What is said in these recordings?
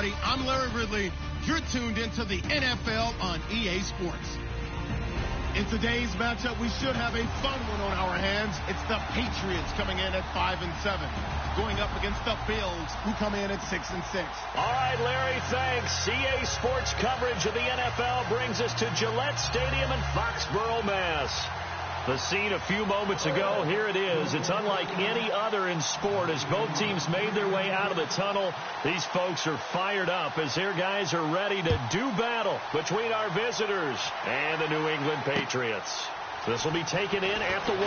everybody. I'm Larry Ridley. You're tuned into the NFL on EA Sports. In today's matchup, we should have a fun one on our hands. It's the Patriots coming in at 5-7, going up against the Bills, who come in at 6-6. All right, Larry, thanks. EA Sports coverage of the NFL brings us to Gillette Stadium in Foxborough, Mass. The scene a few moments ago, here it is. It's unlike any other in sport as both teams made their way out of the tunnel. These folks are fired up as their guys are ready to do battle between our visitors and the New England Patriots. This will be taken in at the 1.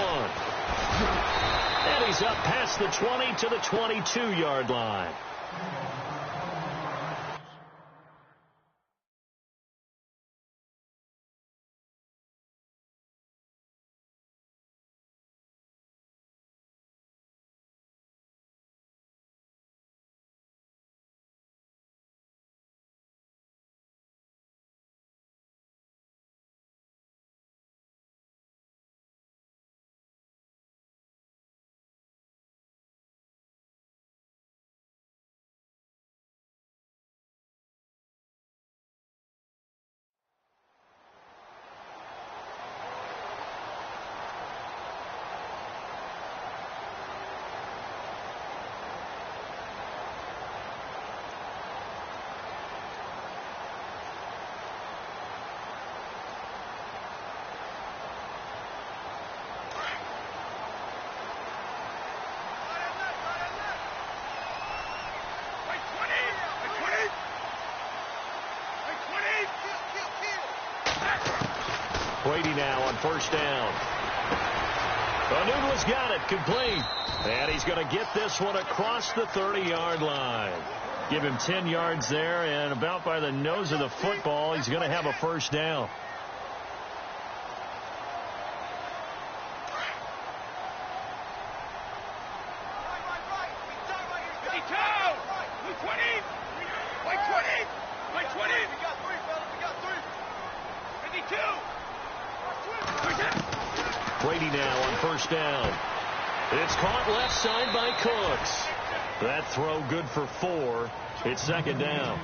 And he's up past the 20 to the 22-yard line. Brady now on first down. Noodle's got it, complete. And he's going to get this one across the 30-yard line. Give him 10 yards there, and about by the nose of the football, he's going to have a first down. Brady now on first down. It's caught left side by Cooks. That throw good for 4. It's second down.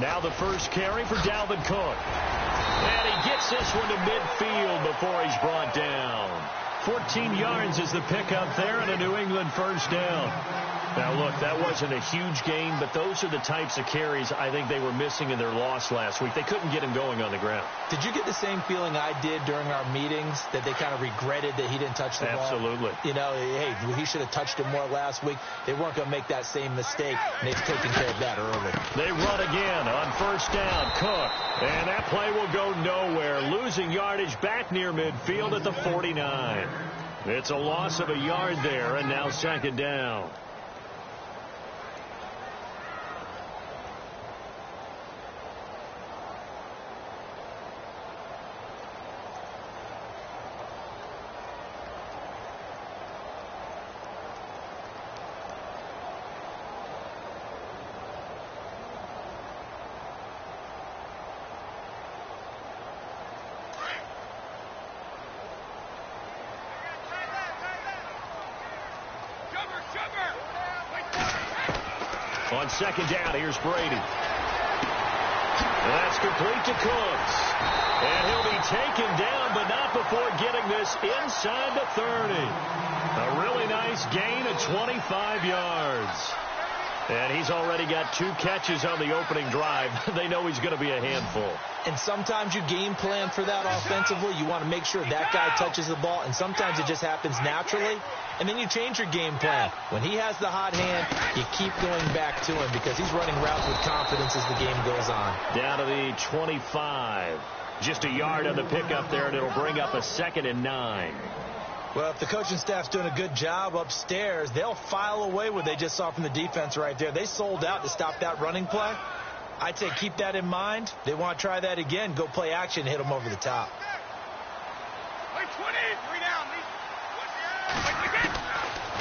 Now the first carry for Dalvin Cook. And he gets this one to midfield before he's brought down. 14 yards is the pickup there and a New England first down. Now, look, that wasn't a huge gain, but those are the types of carries I think they were missing in their loss last week. They couldn't get him going on the ground. Did you get the same feeling I did during our meetings, that they kind of regretted that he didn't touch the ball? Absolutely. You know, hey, he should have touched it more last week. They weren't going to make that same mistake, and they've taken care of that early. They run again on first down. Cook. And that play will go nowhere. Losing yardage back near midfield at the 49. It's a loss of a yard there, and now second down. On second down, here's Brady. That's complete to Cooks. And he'll be taken down, but not before getting this inside the 30. A really nice gain of 25 yards. And he's already got 2 catches on the opening drive. They know he's going to be a handful. And sometimes you game plan for that offensively. You want to make sure that guy touches the ball, and sometimes it just happens naturally. And then you change your game plan. When he has the hot hand, you keep going back to him because he's running routes with confidence as the game goes on. Down to the 25. Just a yard on the pickup there, and it'll bring up a 2nd and 9. Well, if the coaching staff's doing a good job upstairs, they'll file away what they just saw from the defense right there. They sold out to stop that running play. I'd say keep that in mind. They want to try that again. Go play action, hit them over the top.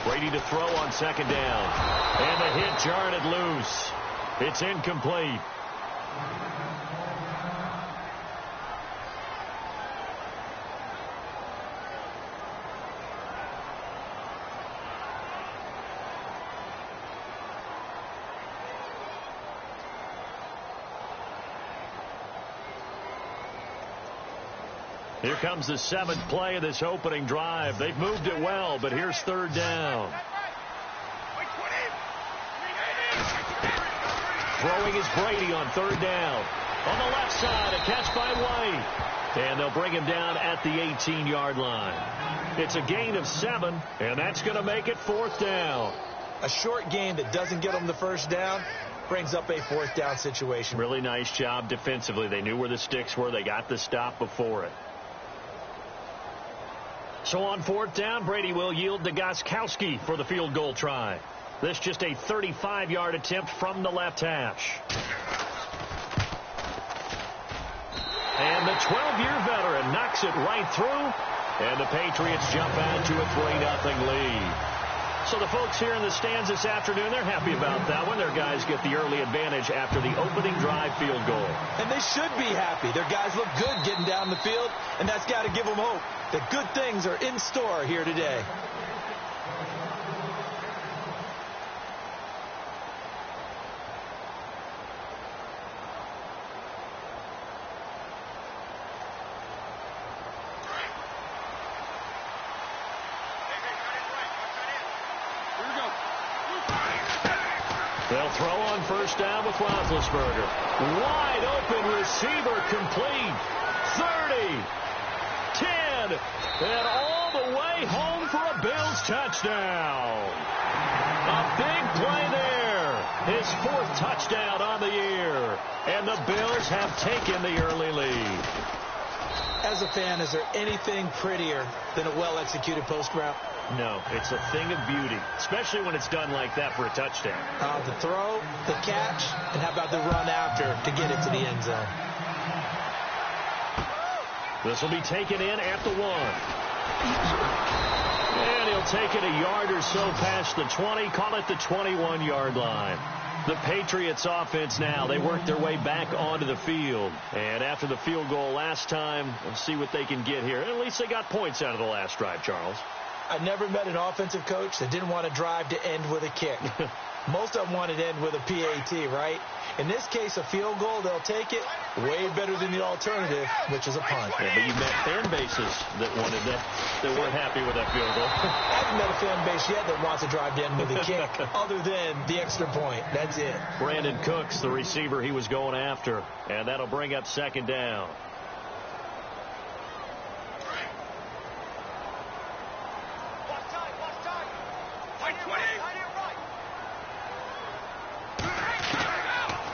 Brady to throw on second down. And the hit jarred it loose. It's incomplete. Here comes the 7th play of this opening drive. They've moved it well, but here's third down. Throwing is Brady on third down. On the left side, a catch by White. And they'll bring him down at the 18-yard line. It's a gain of 7, and that's going to make it fourth down. A short game that doesn't get them the first down brings up a fourth down situation. Really nice job defensively. They knew where the sticks were. They got the stop before it. So on fourth down, Brady will yield to Gostkowski for the field goal try. This just a 35-yard attempt from the left hash. And the 12-year veteran knocks it right through. And the Patriots jump out to a 3-0 lead. So the folks here in the stands this afternoon, they're happy about that one. Their guys get the early advantage after the opening drive field goal. And they should be happy. Their guys look good getting down the field, and that's got to give them hope that good things are in store here today. They'll throw on first down with Roethlisberger. Wide open receiver complete. 30, 10, and all the way home for a Bills touchdown. A big play there. His 4th touchdown on the year. And the Bills have taken the early lead. As a fan, is there anything prettier than a well-executed post route? No, it's a thing of beauty, especially when it's done like that for a touchdown. The throw, the catch, and how about the run after to get it to the end zone? This will be taken in at the 1. And he'll take it a yard or so past the 20, call it the 21-yard line. The Patriots offense now, they work their way back onto the field. And after the field goal last time, we'll see what they can get here. At least they got points out of the last drive, Charles. I never met an offensive coach that didn't want to drive to end with a kick. Most of them wanted to end with a PAT, right? In this case, a field goal, they'll take it. Way better than the alternative, which is a punt. Yeah, but you met fan bases that wanted that weren't happy with that field goal. I haven't met a fan base yet that wants to drive to end with a kick, other than the extra point. That's it. Brandon Cooks, the receiver he was going after. And that'll bring up second down.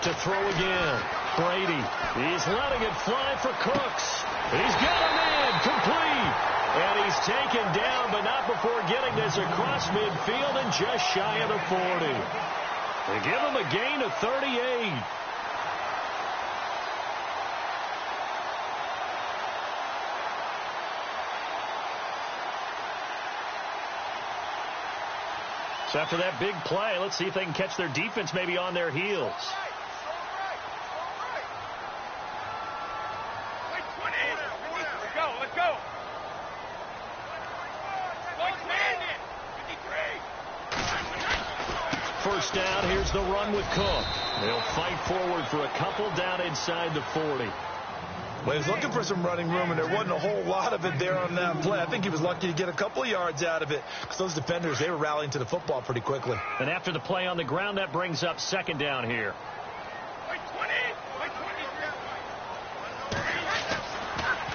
To throw again. Brady. He's letting it fly for Cooks. He's got a man complete. And he's taken down, but not before getting this across midfield and just shy of the 40. They give him a gain of 38. So after that big play, let's see if they can catch their defense maybe on their heels. Let's go. First down, here's the run with Cook. They'll fight forward for a couple down inside the 40. Well, he was looking for some running room, and there wasn't a whole lot of it there on that play. I think he was lucky to get a couple of yards out of it because those defenders, they were rallying to the football pretty quickly. And after the play on the ground, that brings up second down here.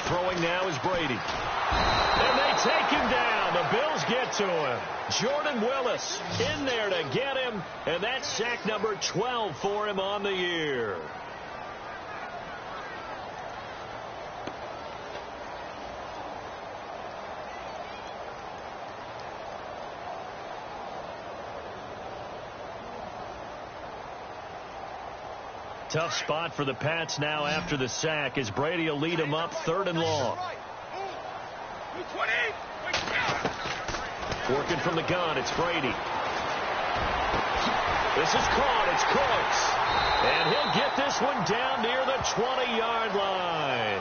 Throwing now is Brady. And they take him down. The Bills get to him. Jordan Willis in there to get him. And that's sack number 12 for him on the year. Tough spot for the Pats now after the sack as Brady will lead them up 3rd and long. Working from the gun, it's Brady. This is caught. It's Cooks. And he'll get this one down near the 20-yard line.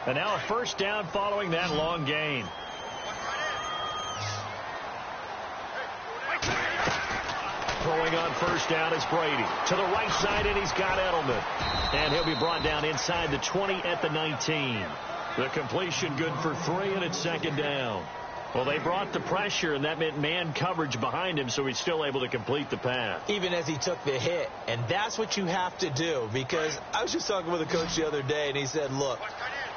And now a first down following that long gain. Throwing on first down is Brady. To the right side, and he's got Edelman. And he'll be brought down inside the 20 at the 19. The completion good for 3, and it's second down. Well, they brought the pressure, and that meant man coverage behind him, so he's still able to complete the pass. Even as he took the hit. And that's what you have to do, because I was just talking with a coach the other day, and he said, look,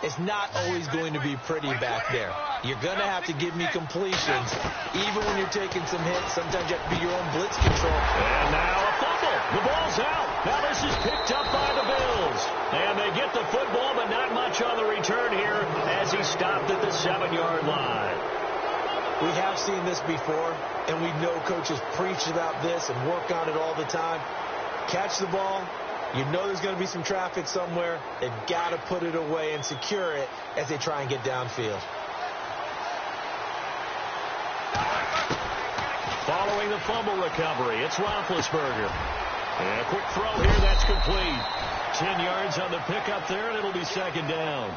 it's not always going to be pretty back there. You're going to have to give me completions, even when you're taking some hits. Sometimes you have to be your own blitz control. And now a fumble. The ball's out. Now this is picked up by the Bills. And they get the football, but not much on the return here as he stopped at the 7-yard line. We have seen this before, and we know coaches preach about this and work on it all the time. Catch the ball. You know there's going to be some traffic somewhere. They've got to put it away and secure it as they try and get downfield. Following the fumble recovery, it's Roethlisberger. And a quick throw here, that's complete. 10 yards on the pickup there, and it'll be second down.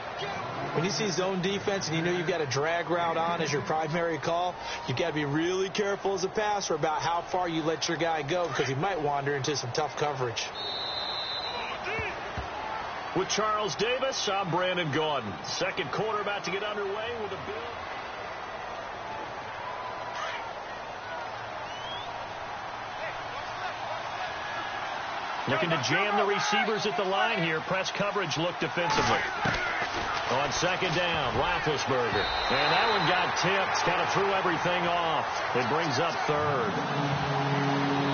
When you see zone defense and you know you've got a drag route on as your primary call, you've got to be really careful as a passer about how far you let your guy go, because he might wander into some tough coverage. With Charles Davis, I'm Brandon Gaudin. Second quarter about to get underway with the Bills. Looking to jam the receivers at the line here. Press coverage look defensively. On second down, Roethlisberger. And that one got tipped. Kind of threw everything off. It brings up third.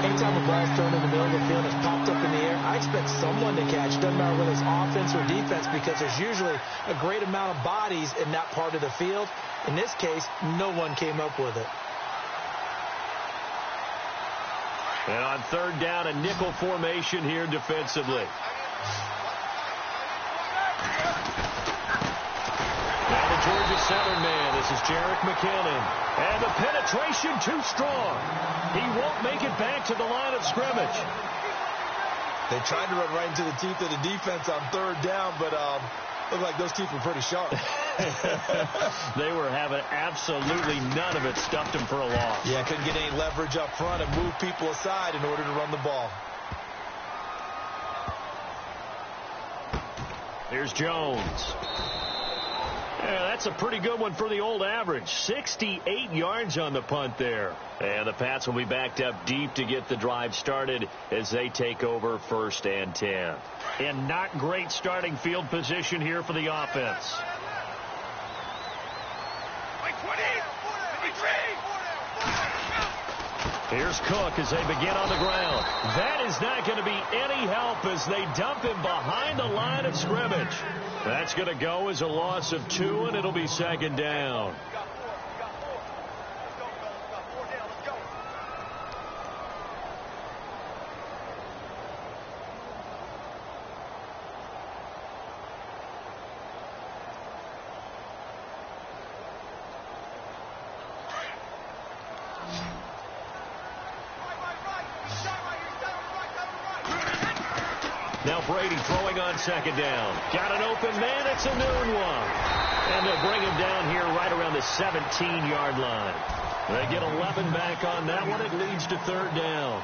Anytime a ball's thrown in the middle of the field, it's popped up in the air, I expect someone to catch. Doesn't matter whether it's offense or defense, because there's usually a great amount of bodies in that part of the field. In this case, no one came up with it. And on third down, a nickel formation here defensively. Now the Georgia center man. This is Jerick McKinnon. And the penetration too strong. He won't make it back to the line of scrimmage. They tried to run right into the teeth of the defense on third down, but looked like those teeth were pretty sharp. They were having absolutely none of it. Stuffed him for a loss. Yeah, couldn't get any leverage up front and move people aside in order to run the ball. Here's Jones. Yeah, that's a pretty good one for the old average. 68 yards on the punt there. And the Pats will be backed up deep to get the drive started as they take over 1st and 10. And not great starting field position here for the offense. Here's Cook as they begin on the ground. That is not going to be any help as they dump him behind the line of scrimmage. That's going to go as a loss of 2, and it'll be second down. Now Brady throwing on second down. Got an open man. It's a noon one. And they'll bring him down here right around the 17-yard line. They get 11 back on that one. It leads to third down.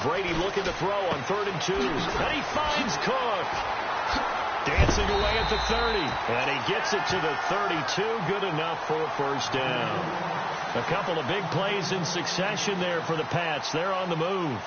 Brady looking to throw on 3rd and 2. And he finds Cook. Dancing away at the 30. And he gets it to the 32. Good enough for a first down. A couple of big plays in succession there for the Pats. They're on the move.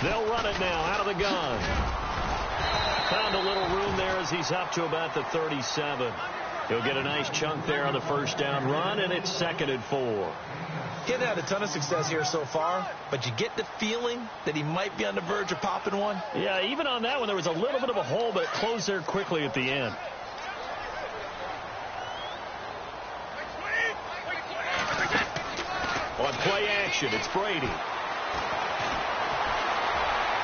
They'll run it now out of the gun. Found a little room there as he's up to about the 37. He'll get a nice chunk there on the first down run, and it's 2nd and 4. He hasn't had a ton of success here so far, but you get the feeling that he might be on the verge of popping one. Yeah, even on that one, there was a little bit of a hole, but it closed there quickly at the end. On play action, it's Brady.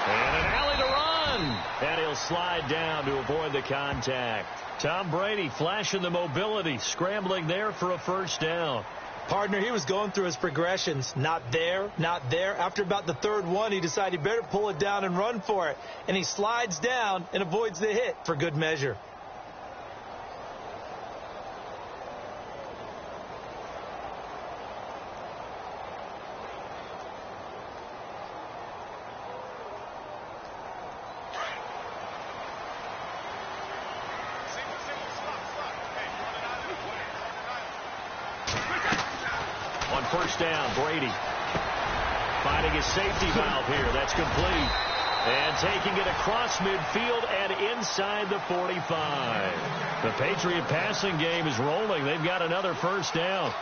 And an alley to run. And he'll slide down to avoid the contact. Tom Brady flashing the mobility, scrambling there for a first down. Partner, he was going through his progressions. Not there, not there. After about the third one, he decided he better pull it down and run for it. And he slides down and avoids the hit for good measure. First down, Brady finding his safety valve here. That's complete. And taking it across midfield and inside the 45. The Patriot passing game is rolling. They've got another first down.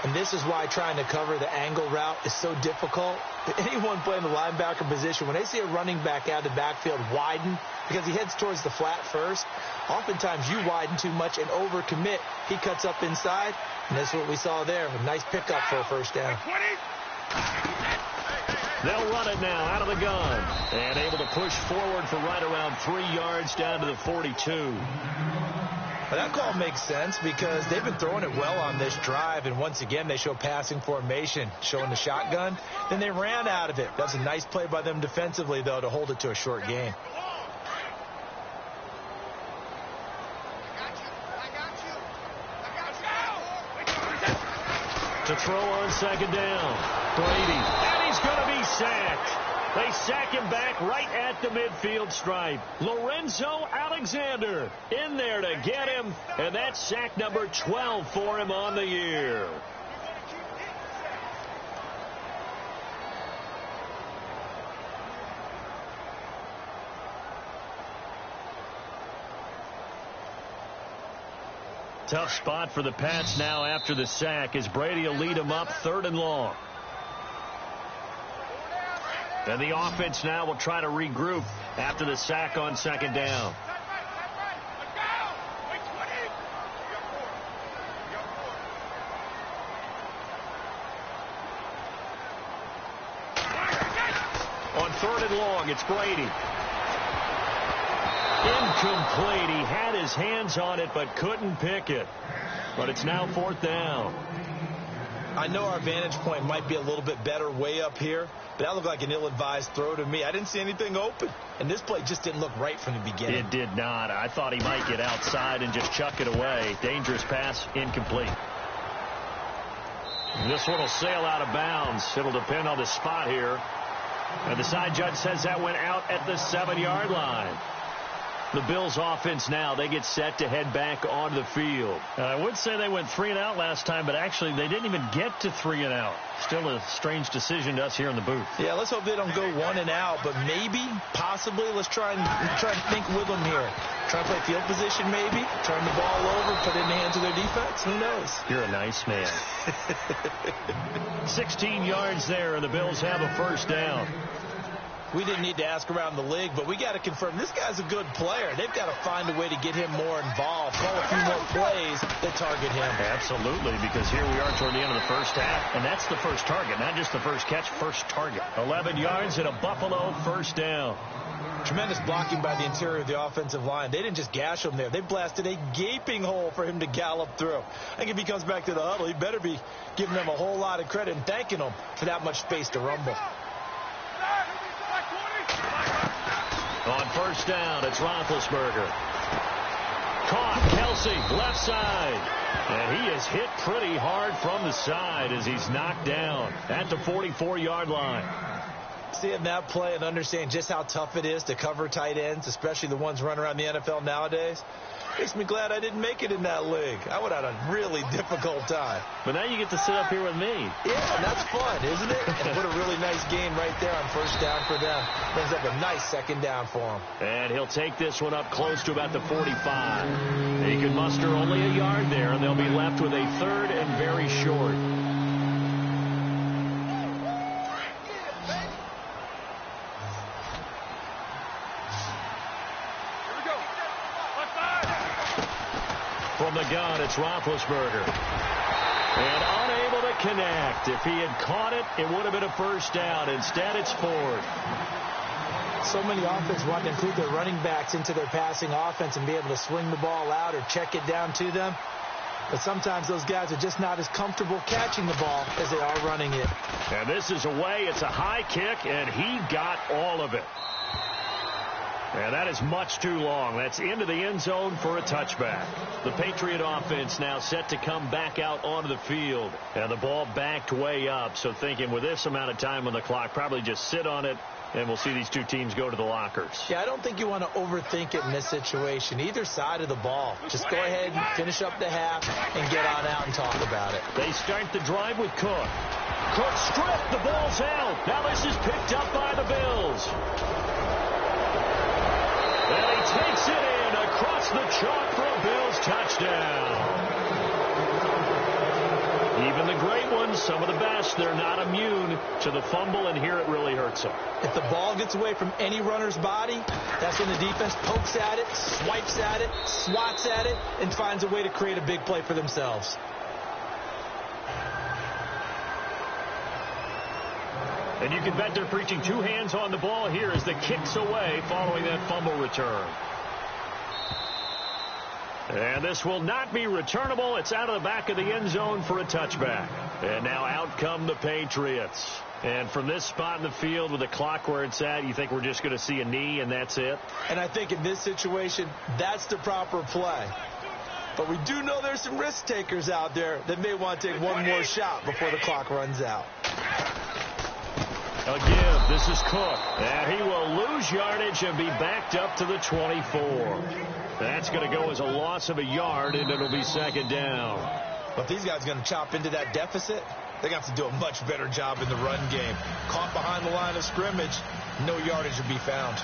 And this is why trying to cover the angle route is so difficult. Anyone playing the linebacker position, when they see a running back out of the backfield widen because he heads towards the flat first, oftentimes you widen too much and overcommit. He cuts up inside, and that's what we saw there. A nice pickup for a first down. They'll run it now out of the gun. And able to push forward for right around 3 yards down to the 42. Well, that call makes sense because they've been throwing it well on this drive, and once again they show passing formation, showing the shotgun. Then they ran out of it. That's a nice play by them defensively, though, to hold it to a short gain. To throw on second down. Brady. And he's going to be sacked. They sack him back right at the midfield stripe. Lorenzo Alexander in there to get him. And that's sack number 12 for him on the year. Tough spot for the Pats now after the sack as Brady will lead them up 3rd and long. And the offense now will try to regroup after the sack on second down. On 3rd and long, it's Brady. Incomplete. He had his hands on it but couldn't pick it. But it's now 4th down. I know our vantage point might be a little bit better way up here, but that looked like an ill-advised throw to me. I didn't see anything open, and this play just didn't look right from the beginning. It did not. I thought he might get outside and just chuck it away. Dangerous pass, incomplete. This one will sail out of bounds. It'll depend on the spot here. And the side judge says that went out at the 7-yard line. The Bills offense now, they get set to head back onto the field. I would say they went 3 and out last time, but actually they didn't even get to 3 and out. Still a strange decision to us here in the booth. Yeah, let's hope they don't go 1 and out, but maybe, possibly, let's try and think with them here. Try to play field position maybe, turn the ball over, put it in the hands of their defense. Who knows? You're a nice man. 16 yards there, and the Bills have a first down. We didn't need to ask around the league, but we got to confirm this guy's a good player. They've got to find a way to get him more involved, call a few more plays that target him. Absolutely, because here we are toward the end of the first half, and that's the first target, not just the first catch, first target. 11 yards and a Buffalo first down. Tremendous blocking by the interior of the offensive line. They didn't just gash him there. They blasted a gaping hole for him to gallop through. I think if he comes back to the huddle, he better be giving them a whole lot of credit and thanking them for that much space to rumble. On first down, it's Roethlisberger. Caught, Kelsey, left side. And he is hit pretty hard from the side as he's knocked down at the 44-yard line. Seeing that play and understanding just how tough it is to cover tight ends, especially the ones running around the NFL nowadays. Makes me glad I didn't make it in that league. I would have had a really difficult time. But now you get to sit up here with me. Yeah, and that's fun, isn't it? And what a really nice game right there on first down for them. Brings up a nice second down for him. And he'll take this one up close to about the 45. He can muster only a yard there, and they'll be left with a third and very short. From the gun, it's Roethlisberger. And unable to connect. If he had caught it, it would have been a first down. Instead, it's Ford. So many offenses want to include their running backs into their passing offense and be able to swing the ball out or check it down to them. But sometimes those guys are just not as comfortable catching the ball as they are running it. And this is away. It's a high kick, and he got all of it. And that is much too long. That's into the end zone for a touchback. The Patriot offense now set to come back out onto the field. And the ball backed way up. So thinking with this amount of time on the clock, probably just sit on it, and we'll see these two teams go to the lockers. Yeah, I don't think you want to overthink it in this situation. Either side of the ball. Just go ahead and finish up the half and get on out and talk about it. They start the drive with Cook. Cook stripped. The ball's out. Now this is picked up by the Bills. And he takes it in across the chalk for a Bills touchdown. Even the great ones, some of the best, they're not immune to the fumble, and here it really hurts them. If the ball gets away from any runner's body, that's when the defense pokes at it, swipes at it, swats at it, and finds a way to create a big play for themselves. And you can bet they're preaching two hands on the ball here as the kick's away following that fumble return. And this will not be returnable. It's out of the back of the end zone for a touchback. And now out come the Patriots. And from this spot in the field with the clock where it's at, you think we're just going to see a knee and that's it? And I think in this situation, that's the proper play. But we do know there's some risk takers out there that may want to take one more shot before the clock runs out. A give. This is Cook. And he will lose yardage and be backed up to the 24. That's going to go as a loss of a yard, and it'll be second down. But these guys are going to chop into that deficit. They got to do a much better job in the run game. Caught behind the line of scrimmage, no yardage to be found.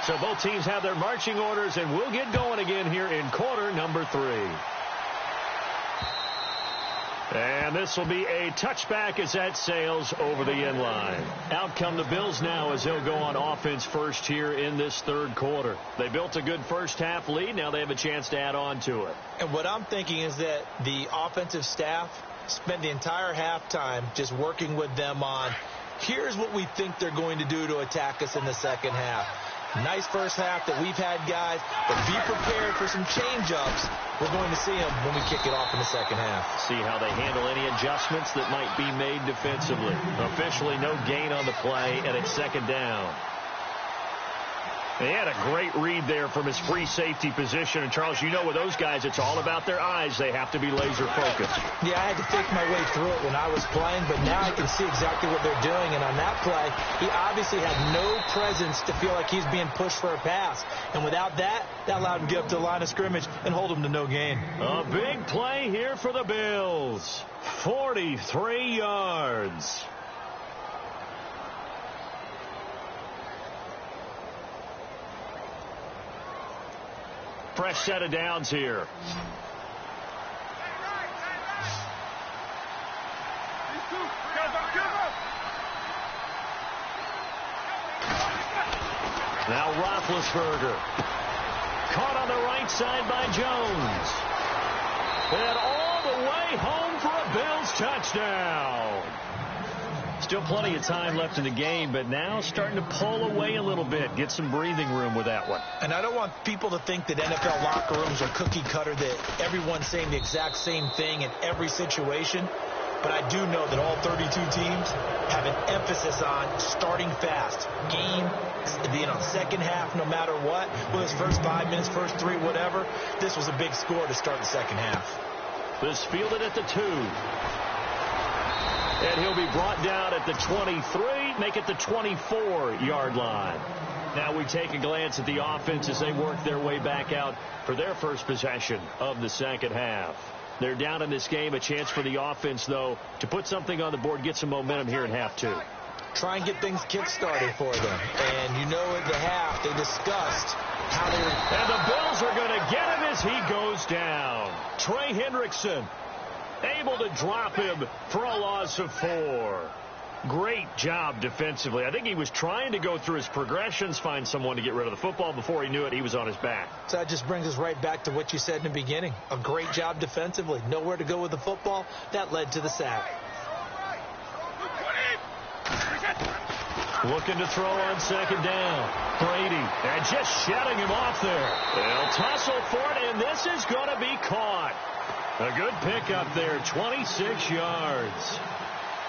So both teams have their marching orders, and we'll get going again here in quarter number 3. And this will be a touchback as that sails over the end line. Out come the Bills now as they'll go on offense first here in this third quarter. They built a good first half lead. Now they have a chance to add on to it. And what I'm thinking is that the offensive staff spent the entire halftime just working with them on, here's what we think they're going to do to attack us in the second half. Nice first half that we've had, guys, but be prepared for some change-ups. We're going to see them when we kick it off in the second half. See how they handle any adjustments that might be made defensively. Officially no gain on the play, and it's second down. He had a great read there from his free safety position. And, Charles, you know with those guys, it's all about their eyes. They have to be laser focused. Yeah, I had to think my way through it when I was playing, but now I can see exactly what they're doing. And on that play, he obviously had no presence to feel like he's being pushed for a pass. And without that, that allowed him to get up to the line of scrimmage and hold him to no gain. A big play here for the Bills. 43 yards. Fresh set of downs here. Now Roethlisberger. Caught on the right side by Jones. And all the way home for a Bills touchdown. Still plenty of time left in the game, but now starting to pull away a little bit. Get some breathing room with that one. And I don't want people to think that NFL locker rooms are cookie cutter, that everyone's saying the exact same thing in every situation. but I do know that all 32 teams have an emphasis on starting fast. Game, second half, no matter what, whether it's first 5 minutes, first 3, whatever, this was a big score to start the second half. This fielded at the 2. And he'll be brought down at the 23, make it the 24-yard line. Now we take a glance at the offense as they work their way back out for their first possession of the second half. They're down in this game. A chance for the offense, though, to put something on the board, get some momentum here in half 2. Try and get things kick-started for them. And you know at the half they discussed how they were... And the Bills are going to get him as he goes down. Trey Hendrickson able to drop him for a loss of 4. Great job defensively. I think he was trying to go through his progressions, find someone to get rid of the football. Before he knew it, he was on his back. So that just brings us right back to what you said in the beginning. A great job defensively. Nowhere to go with the football. That led to the sack. Looking to throw on second down. Brady, and just shutting him off there. They'll tussle for it, and this is going to be caught. A good pickup there, 26 yards.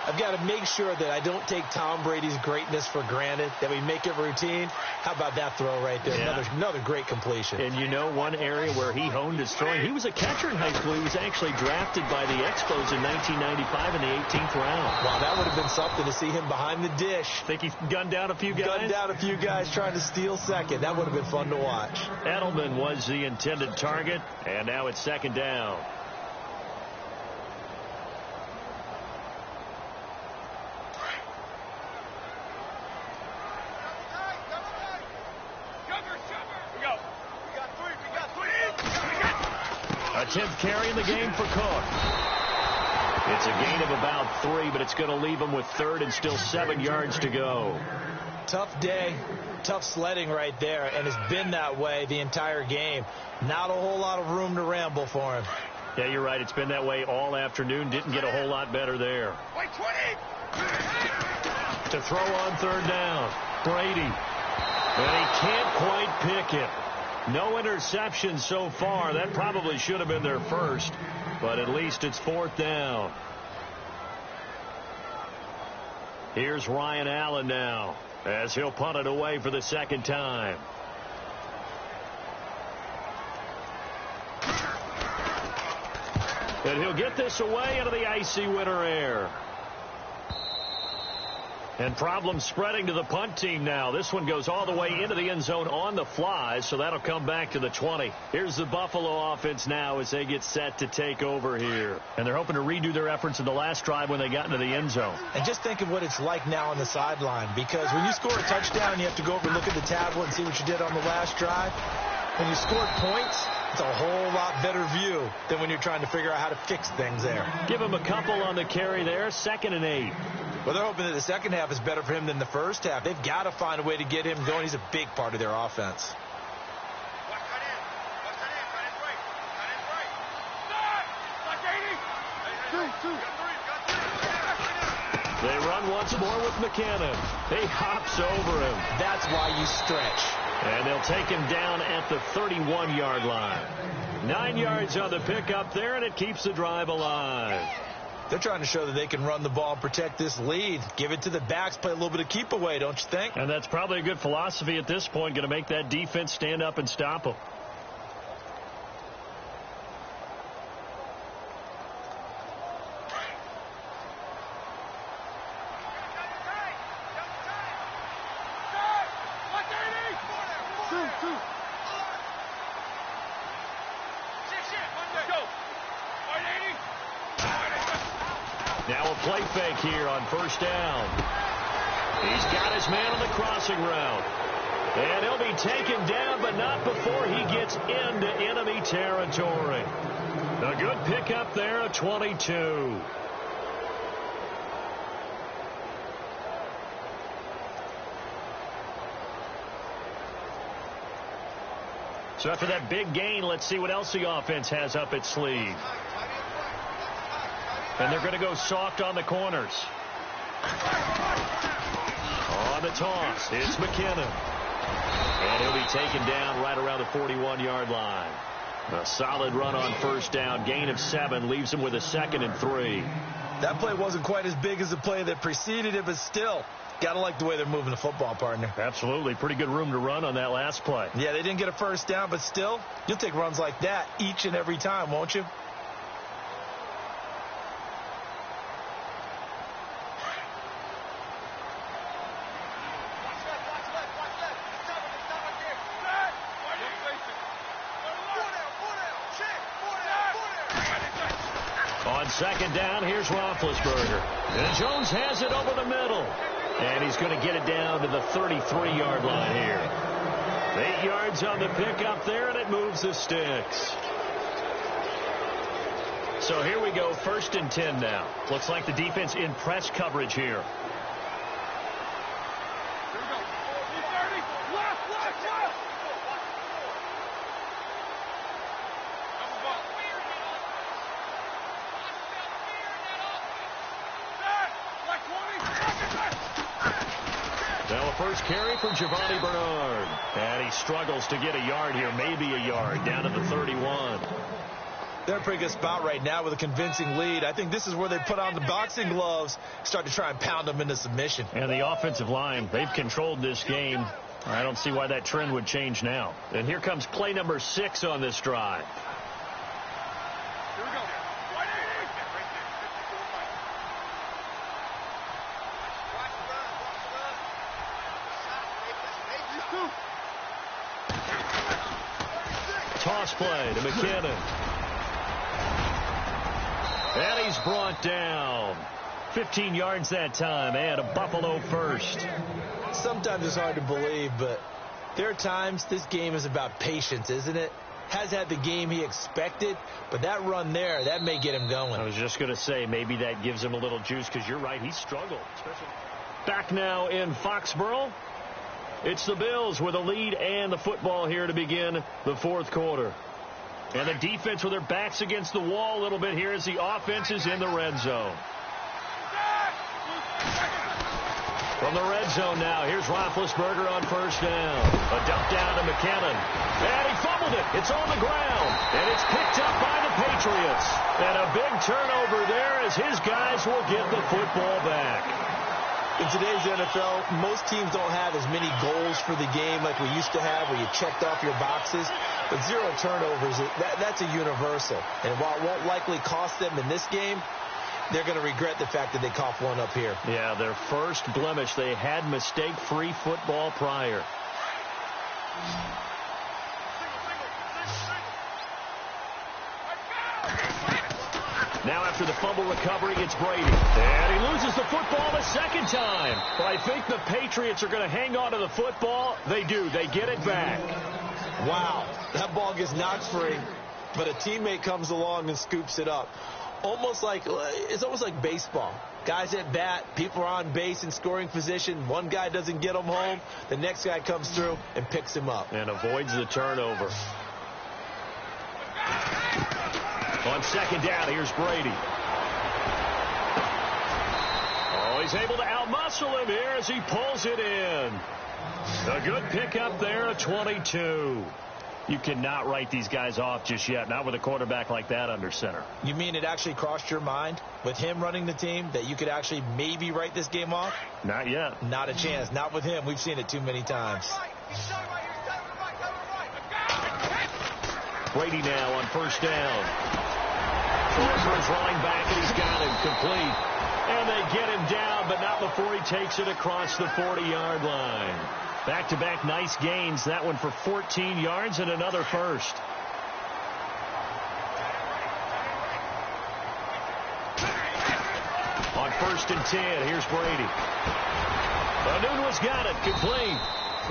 I've got to make sure that I don't take Tom Brady's greatness for granted, that we make it routine. How about that throw right there? Yeah. Another great completion. And you know one area where he honed his throwing, he was a catcher in high school. He was actually drafted by the Expos in 1995 in the 18th round. Wow, that would have been something to see him behind the dish. Think he's gunned down a few guys? Gunned down a few guys trying to steal second. That would have been fun to watch. Edelman was the intended target, and now it's second down. A 10th carry in the game for Cook. It's a gain of about 3, but it's going to leave him with 3rd and still 7 yards to go. Tough day, tough sledding right there, and it's been that way the entire game. Not a whole lot of room to ramble for him. Yeah, you're right. It's been that way all afternoon. Didn't get a whole lot better there. To throw on 3rd down. Brady. And he can't quite pick it. No interception so far. That probably should have been their first, but at least it's 4th down. Here's Ryan Allen now as he'll punt it away for the second time. And he'll get this away into the icy winter air. And problems spreading to the punt team now. This one goes all the way into the end zone on the fly, so that'll come back to the 20. Here's the Buffalo offense now as they get set to take over here. And they're hoping to redo their efforts in the last drive when they got into the end zone. And just think of what it's like now on the sideline, because when you score a touchdown, you have to go over and look at the tablet and see what you did on the last drive. When you scored points, it's a whole lot better view than when you're trying to figure out how to fix things there. Give him a couple on the carry there, 2nd and 8. Well, they're hoping that the second half is better for him than the first half. They've got to find a way to get him going. He's a big part of their offense. They run once more with McKinnon. He hops over him. That's why you stretch. And they'll take him down at the 31-yard line. 9 yards on the pickup there, and it keeps the drive alive. They're trying to show that they can run the ball and protect this lead. Give it to the backs, play a little bit of keep away, don't you think? And that's probably a good philosophy at this point, going to make that defense stand up and stop them. Now a play fake here on 1st down. He's got his man on the crossing route. And he'll be taken down, but not before he gets into enemy territory. A good pickup there at 22. So after that big gain, let's see what else the offense has up its sleeve. And they're going to go soft on the corners. On the toss, it's McKinnon. And he'll be taken down right around the 41-yard line. A solid run on 1st down. Gain of 7 leaves him with a 2nd and 3. That play wasn't quite as big as the play that preceded it, but still, got to like the way they're moving the football, partner. Absolutely. Pretty good room to run on that last play. Yeah, they didn't get a first down, but still, you'll take runs like that each and every time, won't you? On second down, here's Roethlisberger. And Jones has it over the middle. And he's going to get it down to the 33-yard line here. 8 yards on the pickup there, and it moves the sticks. So here we go, 1st and 10 now. Looks like the defense in press coverage here. Now a first carry from Giovanni Bernard. And he struggles to get a yard here, maybe a yard, down to the 31. They're in a pretty good spot right now with a convincing lead. I think this is where they put on the boxing gloves, start to try and pound them into submission. And the offensive line, they've controlled this game. I don't see why that trend would change now. And here comes play number 6 on this drive. Here we go. Toss play to McKinnon. And he's brought down. 15 yards that time, and a Buffalo first. Sometimes it's hard to believe, but there are times this game is about patience, isn't it? Has had the game he expected, but that run there, that may get him going. I was just going to say, maybe that gives him a little juice, because you're right, he struggled. Back now in Foxborough. It's the Bills with a lead and the football here to begin the 4th quarter. And the defense with their backs against the wall a little bit here as the offense is in the red zone. From the red zone now, here's Roethlisberger on 1st down. A dump down to McKinnon. And he fumbled it. It's on the ground. And it's picked up by the Patriots. And a big turnover there as his guys will get the football back. In today's NFL, most teams don't have as many goals for the game like we used to have, where you checked off your boxes. But 0 turnovers, that's a universal. And while it won't likely cost them in this game, they're going to regret the fact that they coughed one up here. Yeah, their first blemish. They had mistake-free football prior. Now after the fumble recovery, it's Brady. And he loses the football the second time. But I think the Patriots are going to hang on to the football. They do. They get it back. Wow. That ball gets knocked free, but a teammate comes along and scoops it up. It's almost like baseball. Guys at bat, people are on base in scoring position. One guy doesn't get him home. The next guy comes through and picks him up. And avoids the turnover. On second down, here's Brady. Oh, he's able to outmuscle him here as he pulls it in. A good pickup there at 22. You cannot write these guys off just yet, not with a quarterback like that under center. You mean it actually crossed your mind with him running the team that you could actually maybe write this game off? Not yet. Not a chance. Not with him. We've seen it too many times. Brady now on 1st down. Throws his running back, and he's got him complete. And they get him down, but not before he takes it across the 40-yard line. Back-to-back nice gains. That one for 14 yards and another first. On 1st and 10, here's Brady. Anunua's got it, complete.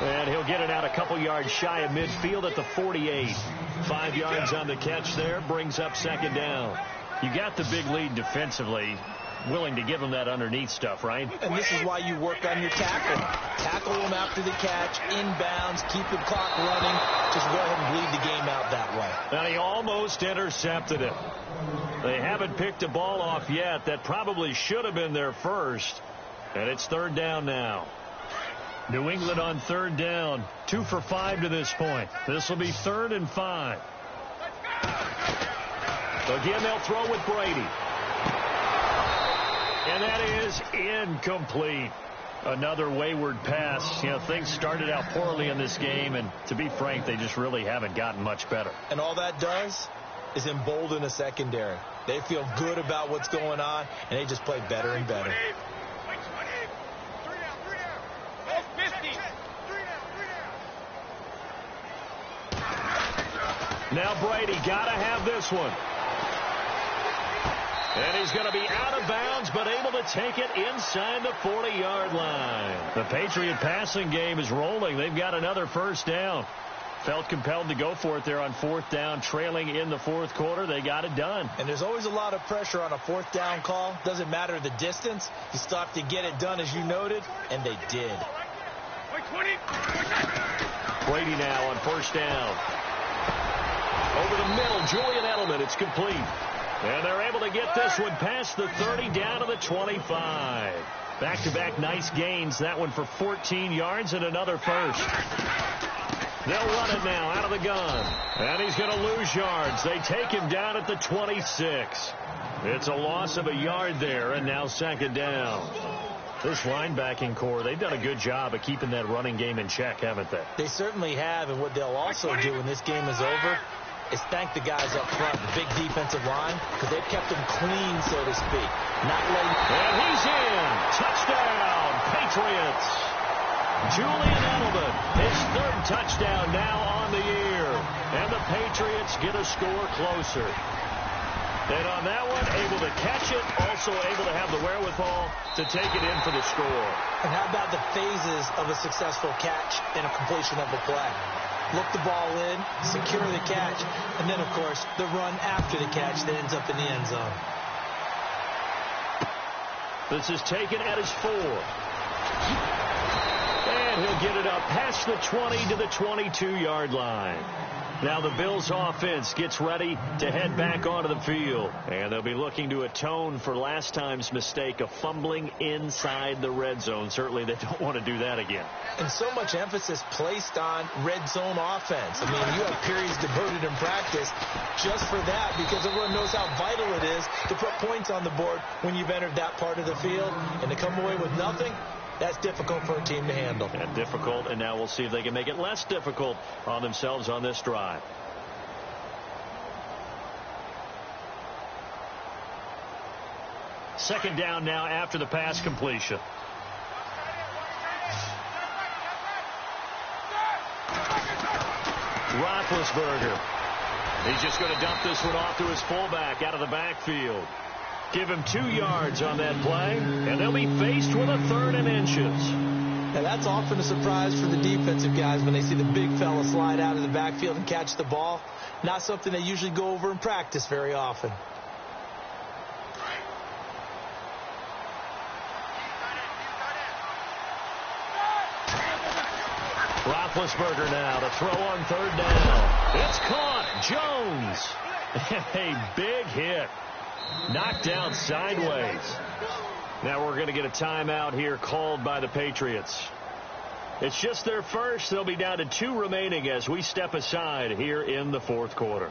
And he'll get it out a couple yards shy of midfield at the 48. 5 yards on the catch there, brings up 2nd down. You got the big lead defensively. Willing to give him that underneath stuff, right? And this is why you work on your tackle. Tackle him after the catch, inbounds, keep the clock running. Just go ahead and bleed the game out that way. And he almost intercepted it. They haven't picked a ball off yet. That probably should have been their first. And it's 3rd down now. New England on 3rd down. 2 for 5 to this point. This will be 3rd and 5. Again, they'll throw with Brady. And that is incomplete. Another wayward pass. You know, things started out poorly in this game, and to be frank, they just really haven't gotten much better. And all that does is embolden a secondary. They feel good about what's going on, and they just play better and better. Now Brady got to have this one. And he's going to be out of bounds, but able to take it inside the 40-yard line. The Patriot passing game is rolling. They've got another first down. Felt compelled to go for it there on fourth down, trailing in the fourth quarter. They got it done. And there's always a lot of pressure on a fourth down call. Doesn't matter the distance. You still have to get it done, as you noted, and they did. Brady now on first down. Over the middle, Julian Edelman. It's complete. And they're able to get this one past the 30 down to the 25. Back-to-back nice gains. That one for 14 yards and another first. They'll run it now out of the gun. And he's going to lose yards. They take him down at the 26. It's a loss of a yard there, and now second down. This linebacking core, they've done a good job of keeping that running game in check, haven't they? They certainly have, and what they'll also do when this game is over is thank the guys up front, the big defensive line, because they've kept them clean, so to speak. Not letting... And he's in. Touchdown, Patriots. Julian Edelman, his third touchdown now on the year. And the Patriots get a score closer. And on that one, able to catch it, also able to have the wherewithal to take it in for the score. And how about the phases of a successful catch and a completion of a play? Look the ball in, secure the catch, and then, of course, the run after the catch that ends up in the end zone. This is taken at his 4. And he'll get it up past the 20 to the 22-yard line. Now the Bills offense gets ready to head back onto the field. And they'll be looking to atone for last time's mistake of fumbling inside the red zone. Certainly they don't want to do that again. And so much emphasis placed on red zone offense. I mean, you have periods devoted in practice just for that, because everyone knows how vital it is to put points on the board when you've entered that part of the field. And to come away with nothing, that's difficult for a team to handle. And difficult, and now we'll see if they can make it less difficult on themselves on this drive. Second down now after the pass completion. Roethlisberger. He's just going to dump this one off to his fullback out of the backfield. Give him 2 yards on that play, and they'll be faced with a 3rd and inches. Now, that's often a surprise for the defensive guys when they see the big fella slide out of the backfield and catch the ball. Not something they usually go over in practice very often. Roethlisberger now to throw on 3rd down. It's caught. Jones. A big hit. Knocked down sideways. Now we're going to get a timeout here called by the Patriots. It's just their first. They'll be down to 2 remaining as we step aside here in the fourth quarter.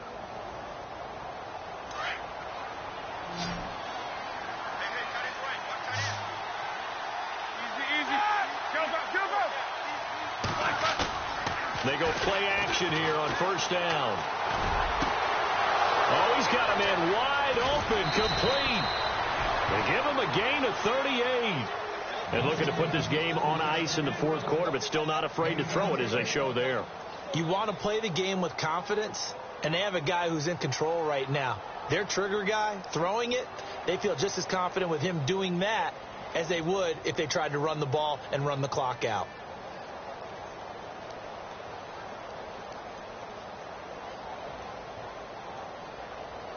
They go play action here on first down. Oh, he's got a man wide open, complete. They give him a gain of 38. And looking to put this game on ice in the fourth quarter, but still not afraid to throw it as they show there. You want to play the game with confidence, and they have a guy who's in control right now. Their trigger guy, throwing it, they feel just as confident with him doing that as they would if they tried to run the ball and run the clock out.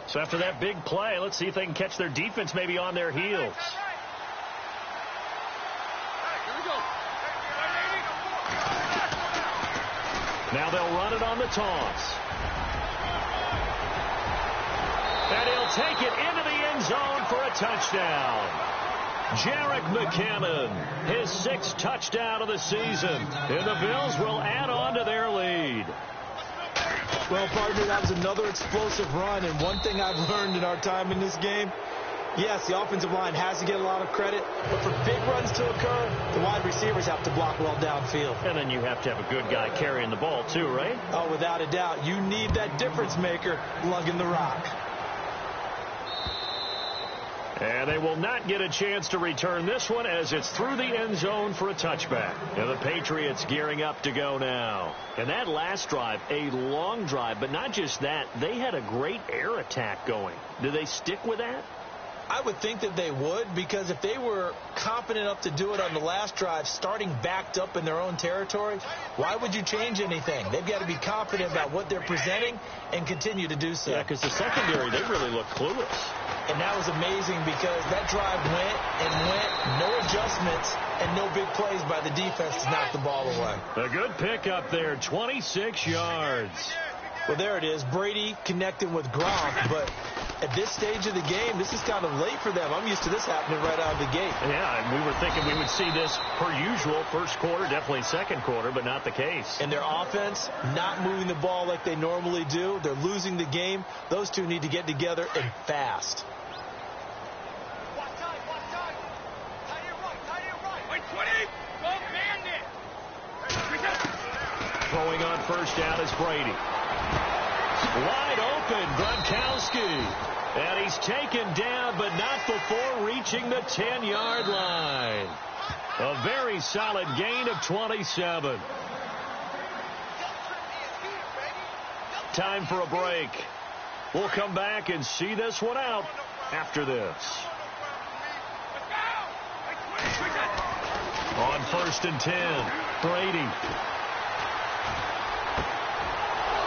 So after that big play, let's see if they can catch their defense maybe on their heels. Now they'll run it on the toss. And he'll take it into the end zone for a touchdown. Jerick McKinnon, his 6th touchdown of the season. And the Bills will add on to their lead. Well, partner, that was another explosive run, and one thing I've learned in our time in this game, Yes, the offensive line has to get a lot of credit, but for big runs to occur, the wide receivers have to block well downfield. And then you have to have a good guy carrying the ball too, right? Oh, without a doubt. You need that difference maker lugging the rock. And they will not get a chance to return this one as it's through the end zone for a touchback. And the Patriots gearing up to go now. And that last drive, a long drive, but not just that. They had a great air attack going. Do they stick with that? I would think that they would, because if they were confident enough to do it on the last drive, starting backed up in their own territory, why would you change anything? They've got to be confident about what they're presenting and continue to do so. Yeah, because the secondary, they really look clueless. And that was amazing because that drive went and went, no adjustments, and no big plays by the defense to knock the ball away. A good pick up there, 26 yards. Well, there it is. Brady connecting with Gronk, but at this stage of the game, this is kind of late for them. I'm used to this happening right out of the gate. Yeah, and we were thinking we would see this per usual first quarter, definitely second quarter, but not the case. And their offense not moving the ball like they normally do. They're losing the game. Those two need to get together and fast. Throwing on first down is Brady. Wide open, Gronkowski. And he's taken down, but not before reaching the 10-yard line. A very solid gain of 27. Time for a break. We'll come back and see this one out after this. On 1st and 10, Brady.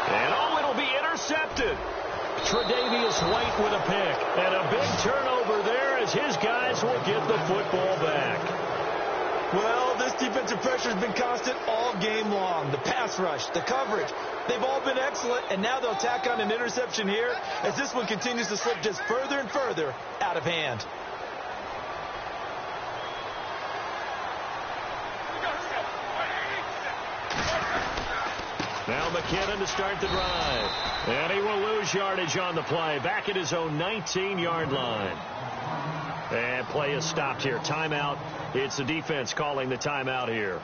And it'll be intercepted. Tre'Davious White with a pick. And a big turnover there as his guys will get the football back. Well, this defensive pressure has been constant all game long. The pass rush, the coverage, they've all been excellent, and now they'll tack on an interception here as this one continues to slip just further and further out of hand. Now McKinnon to start the drive. And he will lose yardage on the play. Back at his own 19-yard line. And play is stopped here. Timeout. It's the defense calling the timeout here.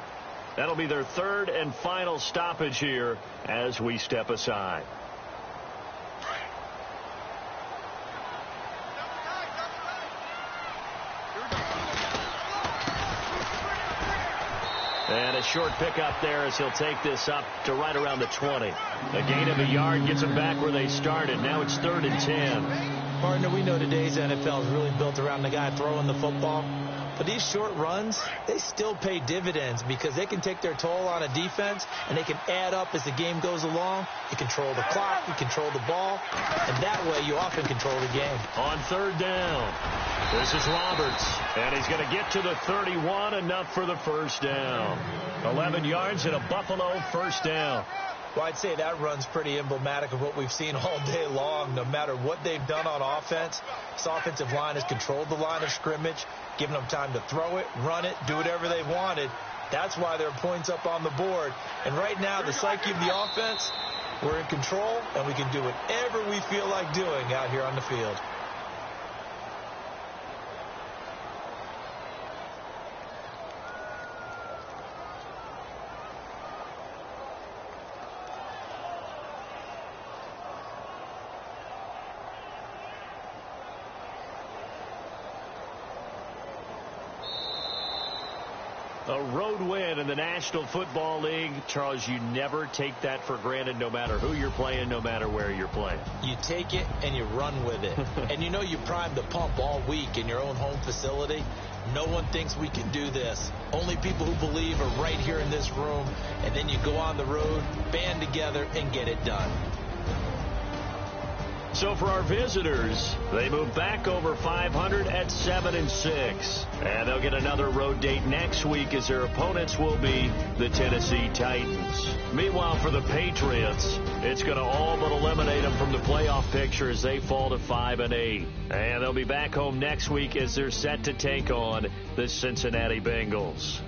That'll be their third and final stoppage here as we step aside. And a short pickup there as he'll take this up to right around the 20. A gain of a yard gets them back where they started. Now it's 3rd and 10. Partner, we know today's NFL is really built around the guy throwing the football. But these short runs, they still pay dividends because they can take their toll on a defense and they can add up as the game goes along. You control the clock, you control the ball, and that way you often control the game. On 3rd down, this is Roberts, and he's going to get to the 31, enough for the first down. 11 yards and a Buffalo first down. Well, I'd say that run's pretty emblematic of what we've seen all day long. No matter what they've done on offense, this offensive line has controlled the line of scrimmage, given them time to throw it, run it, do whatever they wanted. That's why there are points up on the board. And right now, the psyche of the offense, we're in control, and we can do whatever we feel like doing out here on the field. A road win in the National Football League. Charles, you never take that for granted, no matter who you're playing, no matter where you're playing. You take it and you run with it. And you know you primed the pump all week in your own home facility. No one thinks we can do this. Only people who believe are right here in this room. And then you go on the road, band together, and get it done. So for our visitors, they move back over 500 at 7-6. And they'll get another road date next week as their opponents will be the Tennessee Titans. Meanwhile, for the Patriots, it's going to all but eliminate them from the playoff picture as they fall to 5-8. And they'll be back home next week as they're set to take on the Cincinnati Bengals.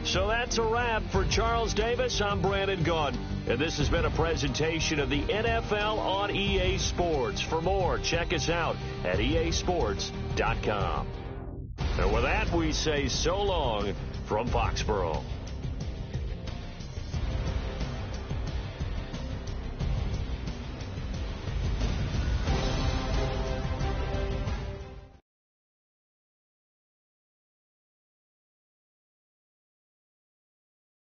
So that's a wrap for Charles Davis. I'm Brandon Gaudin, and this has been a presentation of the NFL on EA Sports. For more, check us out at easports.com. And with that, we say so long from Foxborough.